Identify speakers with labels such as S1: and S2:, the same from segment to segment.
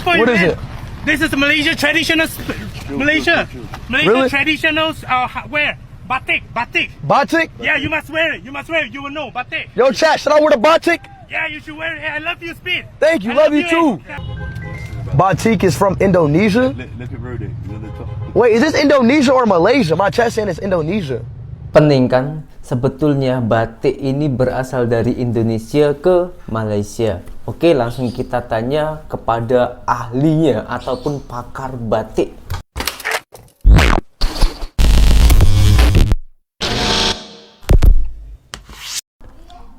S1: for
S2: What
S1: you,
S2: is
S1: man.
S2: it?
S1: This is Malaysia traditional. Malaysia
S2: Really?
S1: traditional wear. Batik.
S2: Batik?
S1: Yeah, you must wear it. You will know batik.
S2: Yo, chat, should I wear the batik?
S1: Yeah, you should wear it. Hey, I love you, Speed.
S2: Thank you,
S1: I
S2: love you too. Batik is from Indonesia? Wait, is this Indonesia or Malaysia? My chat saying it's Indonesia.
S3: Pening kan? Sebetulnya batik ini berasal dari Indonesia ke Malaysia. Oke, langsung kita tanya kepada ahlinya ataupun pakar batik.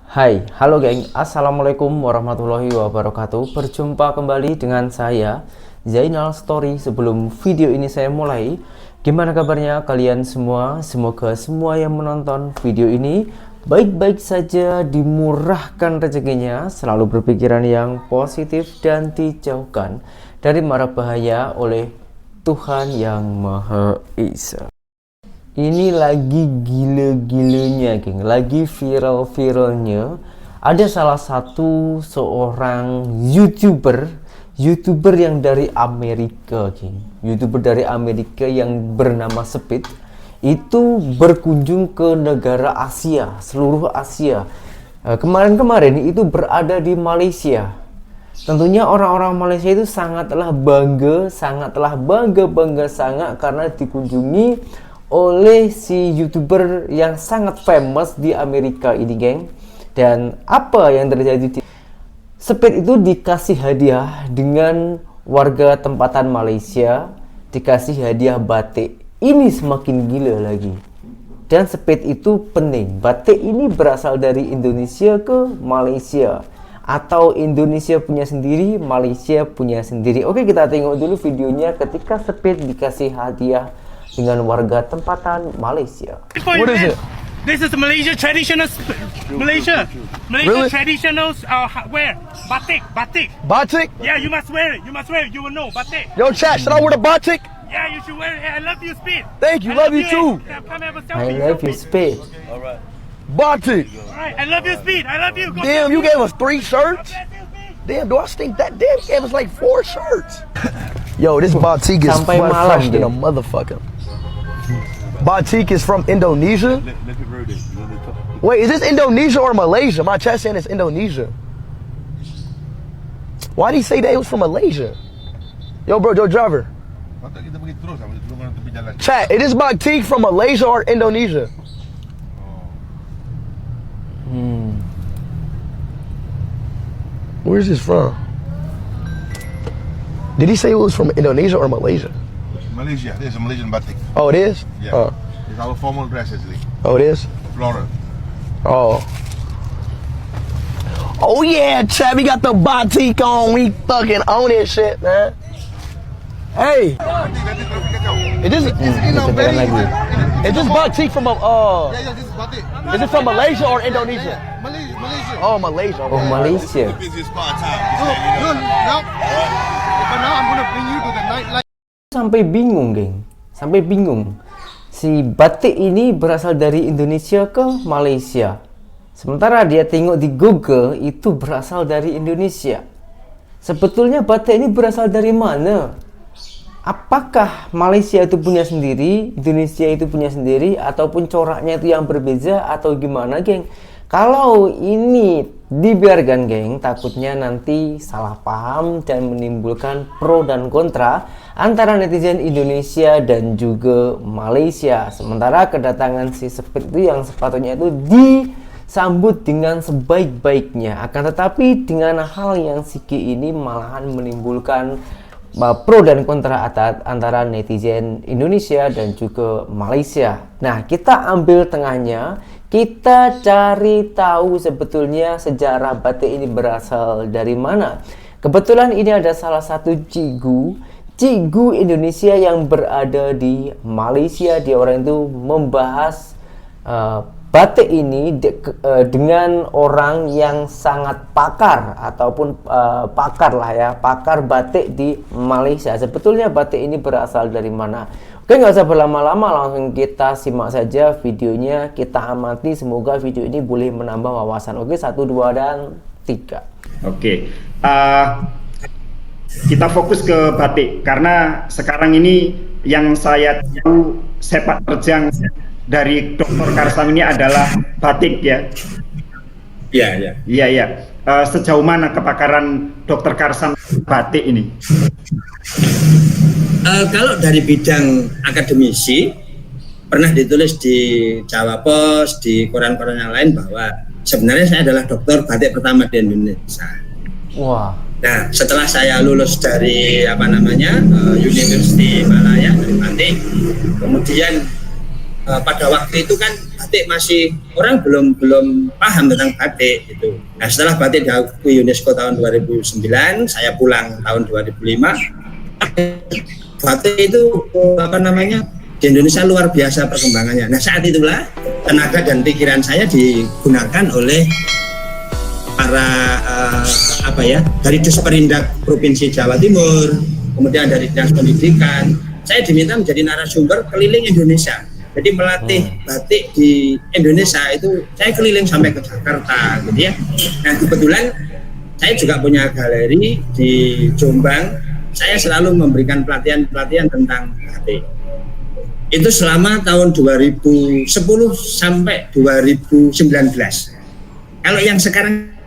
S3: Hai, halo geng, assalamualaikum warahmatullahi wabarakatuh. Berjumpa kembali dengan saya Zainal Story. Sebelum video ini saya mulai, gimana kabarnya kalian semua? Semoga semua yang menonton video ini baik-baik saja, dimurahkan rezekinya, selalu berpikiran yang positif dan dijauhkan dari mara bahaya oleh Tuhan yang Maha Esa. Ini lagi gila-gilanya, geng. Lagi viral-viralnya. Ada salah satu seorang YouTuber yang dari Amerika, geng. YouTuber dari Amerika yang bernama Speed itu berkunjung ke negara Asia, seluruh Asia. Kemarin-kemarin itu berada di Malaysia. Tentunya orang-orang Malaysia itu sangatlah bangga karena dikunjungi oleh si YouTuber yang sangat famous di Amerika ini, geng. Dan apa yang terjadi? Speed itu dikasih hadiah dengan warga tempatan Malaysia, dikasih hadiah batik. Ini semakin gila lagi. Dan Speed itu pening. Batik ini berasal dari Indonesia ke Malaysia, atau Indonesia punya sendiri, Malaysia punya sendiri. Oke, kita tengok dulu videonya ketika Speed dikasih hadiah dengan warga tempatan Malaysia.
S2: What is it?
S1: This is Malaysia traditional. Malaysia
S2: Really?
S1: traditional wear. Batik.
S2: Batik?
S1: Yeah, you must wear it. You will know batik.
S2: Yo, chat, should I wear the batik?
S1: Yeah, you should wear it. Hey, I love you, Speed.
S2: Thank you,
S1: I
S2: love you too.
S1: Come have a
S3: I
S1: selfie.
S3: love you, Speed.
S2: Batik.
S1: Alright, I love you, Speed. I love you. Go
S2: Damn, you gave us 3 shirts?
S1: Bless you, Speed.
S2: Damn, do I stink that? Damn, you gave us like 4 shirts. Yo, this batik is
S3: Sampai malam,
S2: fresh than a
S3: geng.
S2: motherfucker. Batik is from Indonesia? Wait, is this Indonesia or Malaysia? My chat saying it's Indonesia. Why did he say that it was from Malaysia? Yo, bro, yo, driver. Chat, is this batik from Malaysia or Indonesia? Where's this from? Did he say it was from Indonesia or Malaysia?
S4: Malaysia, there's a Malaysian batik.
S2: Oh, it is?
S4: Yeah. It's our formal dress actually.
S2: Oh, it is?
S4: Floral.
S2: Oh. Oh yeah, chat, we got the batik on. We fucking own this shit, man. Hey, is this batik from
S4: Yeah, this is batik.
S2: is it from Malaysia or Indonesia?
S4: Malaysia.
S2: Oh, Malaysia.
S3: Oh, Malaysia.
S4: Busiest part of town. No. But now I'm gonna bring you to the nightlife.
S3: Sampai bingung, geng. Sampai bingung. Si batik ini berasal dari Indonesia ke Malaysia. Sementara dia tengok di Google itu berasal dari Indonesia. Sebetulnya batik ini berasal dari mana? Apakah Malaysia itu punya sendiri, Indonesia itu punya sendiri, ataupun coraknya itu yang berbeda, atau gimana, geng? Kalau ini dibiarkan, geng, takutnya nanti salah paham dan menimbulkan pro dan kontra antara netizen Indonesia dan juga Malaysia. Sementara kedatangan si Speed itu yang sepatutnya itu disambut dengan sebaik-baiknya, akan tetapi dengan hal yang siki ini malahan menimbulkan pro dan kontra antara netizen Indonesia dan juga Malaysia. Nah, kita ambil tengahnya, kita cari tahu sebetulnya sejarah batik ini berasal dari mana. Kebetulan ini ada salah satu cigu Indonesia yang berada di Malaysia. Dia orang itu membahas batik ini dengan orang yang sangat pakar ataupun pakar batik di Malaysia. Sebetulnya batik ini berasal dari mana? Oke, nggak usah berlama-lama, langsung kita simak saja videonya, kita amati. Semoga video ini boleh menambah wawasan. Oke, 1, 2, dan 3.
S5: Oke, kita fokus ke batik karena sekarang ini yang saya tahu sepak terjang dari Dr. Karsam ini adalah batik ya.
S6: Iya.
S5: Iya. Sejauh mana kepakaran Dr. Karsam batik ini?
S6: Kalau dari bidang akademisi, pernah ditulis di Jawa Pos, di koran-koran yang lain bahwa sebenarnya saya adalah dokter batik pertama di Indonesia.
S3: Wah.
S6: Nah, setelah saya lulus dari University Malaya dari batik, kemudian pada waktu itu kan batik masih orang belum paham tentang batik gitu. Nah, setelah batik diakui UNESCO tahun 2009, saya pulang tahun 2005. Batik itu di Indonesia luar biasa perkembangannya. Nah, saat itulah tenaga dan pikiran saya digunakan oleh para dari Disperindak Provinsi Jawa Timur, kemudian dari Dinas Pendidikan. Saya diminta menjadi narasumber keliling Indonesia. Jadi melatih batik di Indonesia itu saya keliling sampai ke Jakarta, gitu ya. Nah, kebetulan saya juga punya galeri di Jombang. Saya selalu memberikan pelatihan tentang batik. Itu selama tahun 2010 sampai 2019. Kalau yang sekarang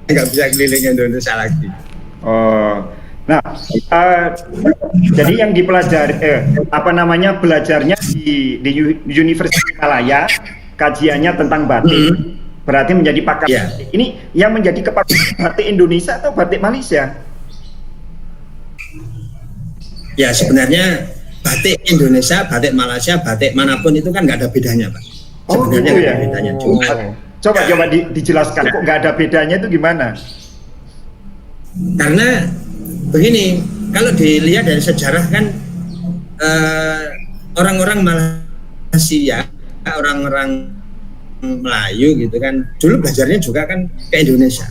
S6: nggak bisa keliling Indonesia lagi.
S5: Oh, nah, jadi yang dipelajari, belajarnya di Universitas Malaya, kajiannya tentang batik, berarti menjadi pakar.
S6: Ya.
S5: Ini yang menjadi kepakar batik Indonesia atau batik Malaysia?
S6: Ya, sebenarnya batik Indonesia, batik Malaysia, batik manapun itu kan nggak ada bedanya, Pak. Sebenarnya nggak ada bedanya.
S5: Coba dijelaskan kok nggak ada bedanya itu gimana?
S6: Karena begini, kalau dilihat dari sejarah kan orang-orang Malaysia, orang-orang Melayu gitu kan, dulu belajarnya juga kan ke Indonesia.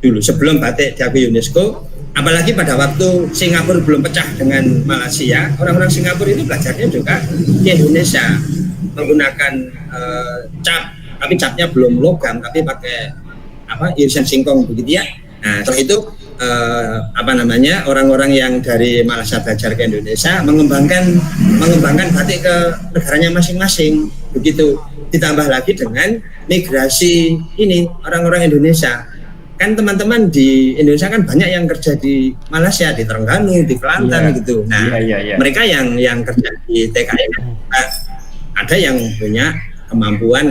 S6: Dulu sebelum batik diakui UNESCO, apalagi pada waktu Singapura belum pecah dengan Malaysia, orang-orang Singapura itu belajarnya juga di Indonesia menggunakan cap, tapi capnya belum logam, tapi pakai irisan singkong begitu ya. Nah, setelah itu orang-orang yang dari Malaysia belajar ke Indonesia mengembangkan batik ke negaranya masing-masing begitu. Ditambah lagi dengan migrasi ini orang-orang Indonesia. Kan teman-teman di Indonesia kan banyak yang kerja di Malaysia, di Terengganu, di Kelantan gitu. Nah, mereka yang kerja di TKI ada yang punya kemampuan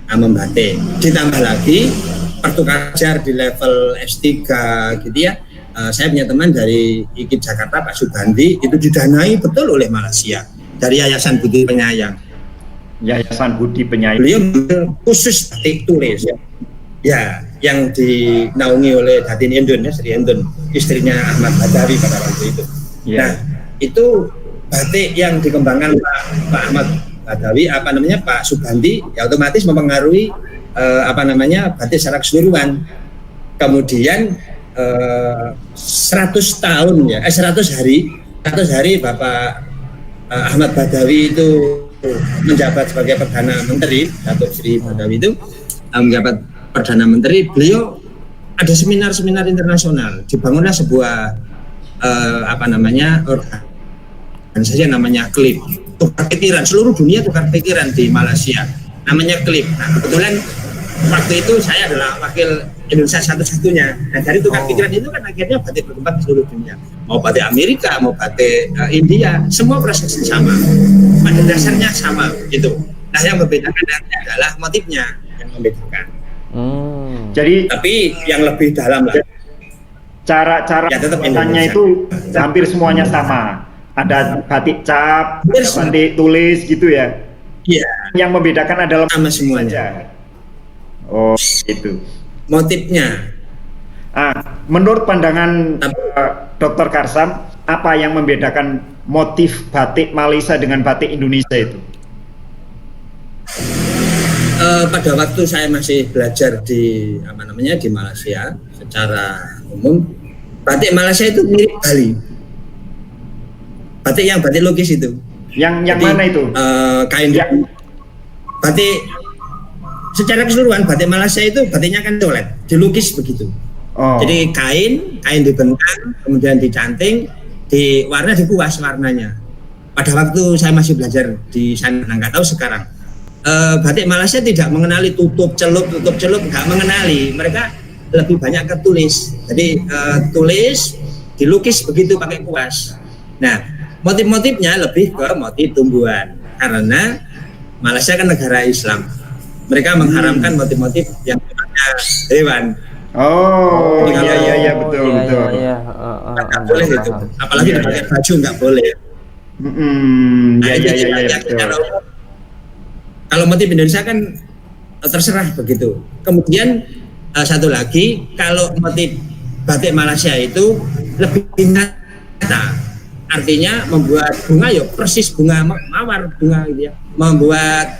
S6: membatik. Ditambah lagi pertukaran ajar di level S3 gitu ya. Saya punya teman dari IKIP Jakarta, Pak Subandi, itu didanai betul oleh Malaysia dari Yayasan Budi Penyayang.
S5: Yayasan Budi Penyayang.
S6: Beliau khusus batik tulis ya. Ya, yang dinaungi oleh Datin Endun ya, Sri Endun, istrinya Ahmad Badawi pada waktu itu. Yeah. Nah, itu batik yang dikembangkan Pak Ahmad Badawi, Pak Subandi, ya otomatis mempengaruhi batik secara keseluruhan. Kemudian 100 hari Bapak Ahmad Badawi itu menjabat sebagai Perdana Menteri, Datuk Sri Badawi itu menjabat Perdana Menteri, beliau ada seminar-seminar internasional, dibangunlah sebuah organisasi yang namanya KLIP, tukar pikiran, seluruh dunia tukar pikiran di Malaysia, namanya KLIP. Nah, kebetulan waktu itu saya adalah wakil Indonesia satu-satunya. Nah, dari tukar pikiran itu kan akhirnya batik berkembang di seluruh dunia, mau batik Amerika, mau batik India, semua prosesnya sama, pada dasarnya sama gitu. Nah, yang membedakan adalah motifnya yang membedakan.
S5: Jadi
S6: tapi yang lebih dalam lah.
S5: Cara
S6: ya,
S5: pembuatannya itu hampir semuanya sama. Ada batik cap, ada batik tulis gitu ya.
S6: Iya.
S5: Yang membedakan adalah
S6: sama semuanya.
S5: Oh, itu.
S6: Motifnya.
S5: Menurut pandangan Dr. Karsam, apa yang membedakan motif batik Malaysia dengan batik Indonesia itu?
S6: Pada waktu saya masih belajar di di Malaysia, secara umum batik Malaysia itu mirip Bali. Batik lukis itu.
S5: Yang mana itu?
S6: Kain batik secara keseluruhan batik Malaysia itu batiknya kan colet, dilukis begitu.
S2: Oh.
S6: Jadi kain dibentang, kemudian dicanting, warna dikuas warnanya. Pada waktu saya masih belajar di sana, nggak tahu sekarang. Batik Malaysia tidak mengenali tutup celup, nggak mengenali. Mereka lebih banyak ke tulis. Jadi tulis, dilukis begitu pakai kuas. Nah, motif-motifnya lebih ke motif tumbuhan. Karena Malaysia kan negara Islam. Mereka mengharamkan motif-motif yang sifatnya hewan.
S2: Oh,
S6: Jadi
S2: iya betul.
S6: Nggak boleh itu. Apalagi dipakai baju nggak boleh.
S2: Iya betul.
S6: Kalau motif Indonesia kan terserah begitu. Kemudian satu lagi, kalau motif batik Malaysia itu lebih nyata. Artinya membuat bunga ya persis bunga mawar, bunga gitu ya. Membuat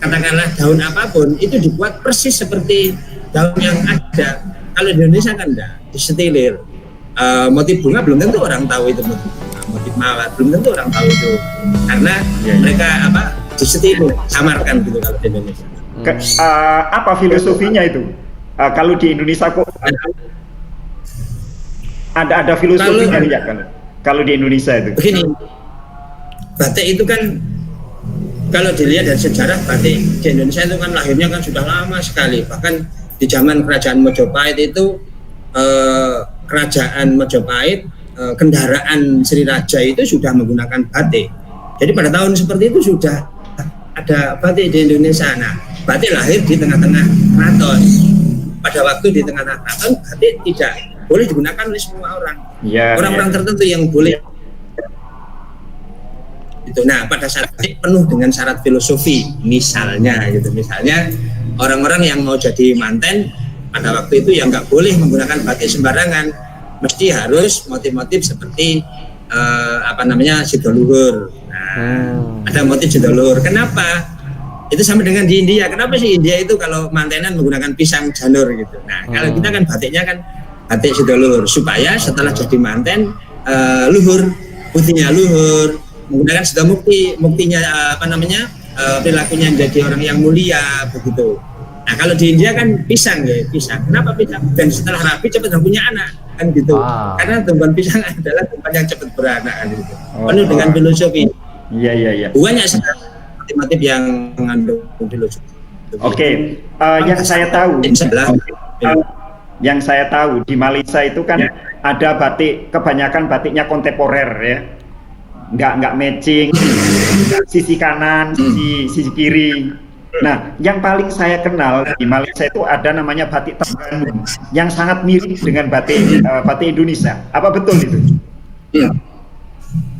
S6: katakanlah daun apapun itu dibuat persis seperti daun yang ada. Kalau di Indonesia kan enggak, disetilir. Motif bunga belum tentu orang tahu itu motif mawar, belum tentu orang tahu itu. Karena mereka disetilir, samarkan gitu kalau di Indonesia.
S5: Apa filosofinya itu? Kalau di Indonesia kok ada filosofinya ya kalau di Indonesia itu?
S6: Begini, batik itu kan kalau dilihat dari sejarah batik di Indonesia itu kan lahirnya kan sudah lama sekali. Bahkan di zaman kerajaan Majapahit itu kerajaan Majapahit kendaraan Sri Raja itu sudah menggunakan batik. Jadi pada tahun seperti itu sudah ada batik di Indonesia. Nah, batik lahir di tengah-tengah keraton. Pada waktu di tengah-tengah keraton, batik tidak boleh digunakan oleh semua orang. Orang-orang tertentu yang boleh. Itu. Nah, pada saat ini penuh dengan syarat filosofi, misalnya orang-orang yang mau jadi manten pada waktu itu yang nggak boleh menggunakan batik sembarangan, mesti harus motif-motif seperti sidoluhur. Nah, ada motif sidoluhur. Kenapa? Itu sama dengan di India. Kenapa sih India itu kalau mantenan menggunakan pisang janur gitu? Nah, kalau kita kan batiknya kan batik sidoluhur supaya setelah jadi manten luhur, putihnya luhur, menggunakan sudah muktinya perilakunya menjadi orang yang mulia begitu. Nah, kalau di India kan pisang. Kenapa pisang? Dan setelah rapi cepat punya anak kan gitu. Karena tumbuhan pisang adalah tumbuhan yang cepat beranak gitu. Penuh dengan filosofi.
S5: Iya.
S6: Banyak sekali motif yang mengandung filosofi.
S5: Oke. Yang saya tahu di Malaysia itu kan ada batik, kebanyakan batiknya kontemporer ya. Nggak matching, sisi kanan, sisi kiri. Nah, yang paling saya kenal di Malaysia itu ada namanya batik Terengganu yang sangat mirip dengan batik Indonesia. Apa betul itu?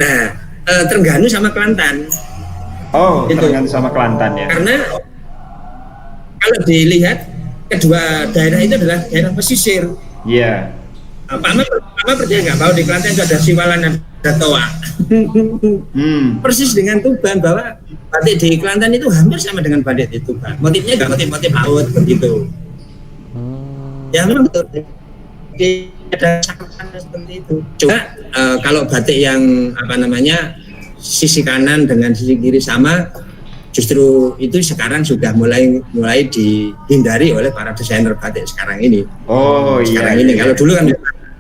S6: Nah, Terengganu sama Kelantan.
S5: Oh, Terengganu sama Kelantan ya.
S6: Karena kalau dilihat kedua daerah itu adalah daerah pesisir.
S5: Iya.
S6: Pak Ahmad percaya nggak bahwa di Kelantan itu ada Siwalan dan ada Toa? Persis dengan Tuban, bahwa batik di Kelantan itu hampir sama dengan batik di Tuban. Motifnya juga motif laut begitu. Ya memang betul. Jadi ada cakapan seperti itu. Cuma kalau batik yang sisi kanan dengan sisi kiri sama, justru itu sekarang sudah mulai dihindari oleh para desainer batik sekarang ini.
S5: Oh iya.
S6: Sekarang ini kalau dulu kan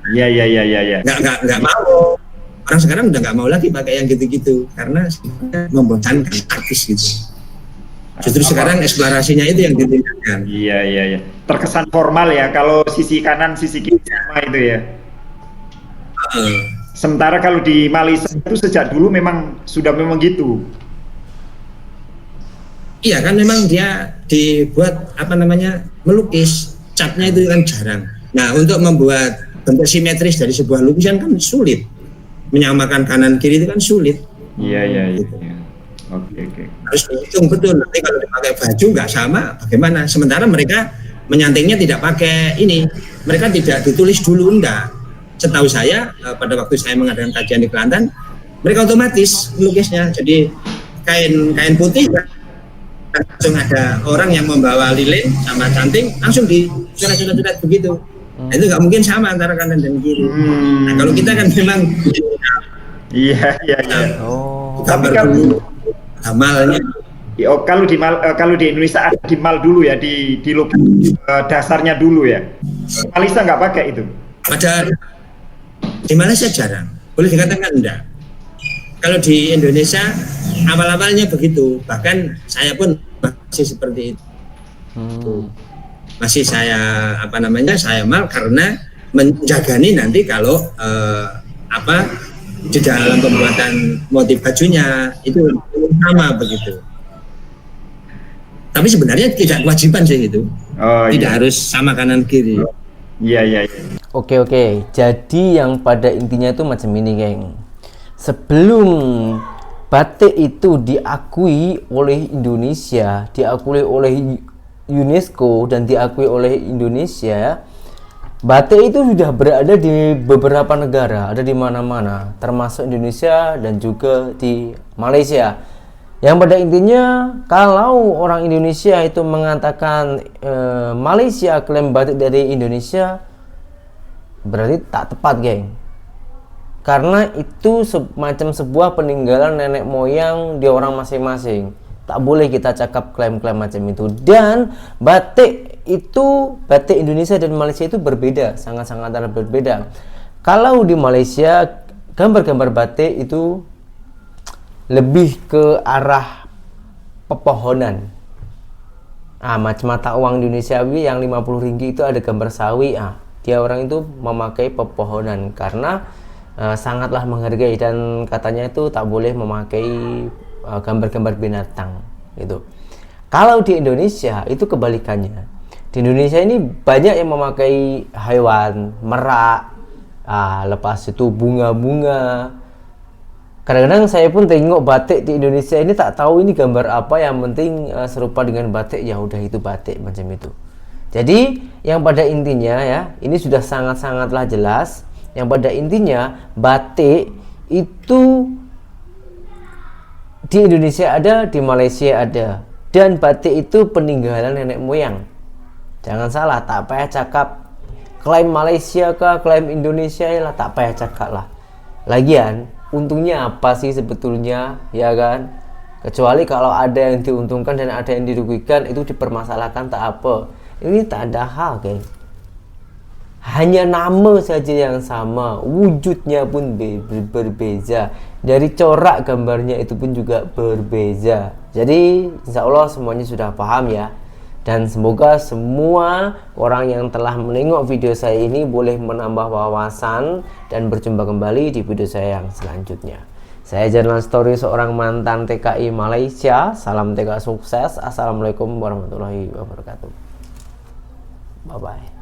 S5: Iya.
S6: Nggak mau. Orang sekarang udah nggak mau lagi pakai yang gitu-gitu karena membosankan artis gitu. Justru sekarang eksplorasinya itu yang ditingkatkan.
S5: Iya. Terkesan formal ya kalau sisi kanan sisi kiri sama itu ya. Sementara kalau di Malaysia itu sejak dulu memang gitu.
S6: Iya kan, memang dia dibuat melukis, catnya itu kan jarang. Nah, untuk membuat bentuk simetris dari sebuah lukisan kan sulit. Menyamakan kanan kiri itu kan sulit.
S5: Iya.
S6: Gitu.
S5: Oke.
S6: Harus dihitung betul, nanti kalau dipakai baju nggak sama bagaimana. Sementara mereka menyantingnya tidak pakai ini, mereka tidak ditulis dulu, enggak. Setahu saya pada waktu saya mengadakan kajian di Kelantan, mereka otomatis melukisnya. Jadi kain putih langsung ada orang yang membawa lilin sama canting, langsung di surat begitu. Nah, itu nggak mungkin sama antara kanan dan kiri. Nah, kalau kita kan memang
S5: Iya.
S2: Oh.
S6: Tapi kan amalnya
S5: kalau di Indonesia ada di mal dulu ya, di logo dasarnya dulu ya. Malaysia nggak pakai itu.
S6: Pada di Malaysia jarang, boleh dikatakan enggak. Kalau di Indonesia awal-awalnya begitu, bahkan saya pun masih seperti itu. Masih saya saya mal karena menjagani nanti kalau di dalam pembuatan motif bajunya itu sama begitu. Tapi sebenarnya tidak kewajiban sih itu. Tidak harus sama kanan kiri.
S5: Iya.
S3: Oke. Jadi yang pada intinya itu macam ini, geng. Sebelum batik itu diakui oleh Indonesia, diakui oleh UNESCO dan diakui oleh Indonesia, batik itu sudah berada di beberapa negara, ada di mana-mana, termasuk Indonesia dan juga di Malaysia. Yang pada intinya, kalau orang Indonesia itu mengatakan Malaysia klaim batik dari Indonesia, berarti tak tepat, geng. Karena itu semacam sebuah peninggalan nenek moyang di orang masing-masing. Tak boleh kita cakap klaim-klaim macam itu. Dan batik Indonesia dan Malaysia itu berbeda, sangat-sangat berbeda. Kalau di Malaysia, gambar-gambar batik itu lebih ke arah pepohonan. Macam mata uang Indonesia yang 50 ringgit itu ada gambar sawi. Dia orang itu memakai pepohonan karena sangatlah menghargai, dan katanya itu tak boleh memakai gambar-gambar binatang gitu. Kalau di Indonesia itu kebalikannya. Di Indonesia ini banyak yang memakai hewan, merak, lepas itu bunga-bunga. Kadang-kadang saya pun tengok batik di Indonesia ini tak tahu ini gambar apa, yang penting serupa dengan batik, ya udah itu batik macam itu. Jadi yang pada intinya ya, ini sudah sangat-sangatlah jelas. Yang pada intinya batik itu di Indonesia ada, di Malaysia ada, dan batik itu peninggalan nenek moyang. Jangan salah, tak payah cakap klaim Malaysia kah, klaim Indonesia lah, tak payah cakap lah. Lagian untungnya apa sih sebetulnya, ya kan? Kecuali kalau ada yang diuntungkan dan ada yang dirugikan, itu dipermasalahkan tak apa. Ini tak ada hal, geng. Hanya nama saja yang sama, wujudnya pun berbeza, dari corak gambarnya itu pun juga berbeza. Jadi insya Allah semuanya sudah paham ya. Dan semoga semua orang yang telah menengok video saya ini boleh menambah wawasan, dan berjumpa kembali di video saya yang selanjutnya. Saya Jarlan Story, seorang mantan TKI Malaysia. Salam TK sukses. Assalamualaikum warahmatullahi wabarakatuh. Bye bye.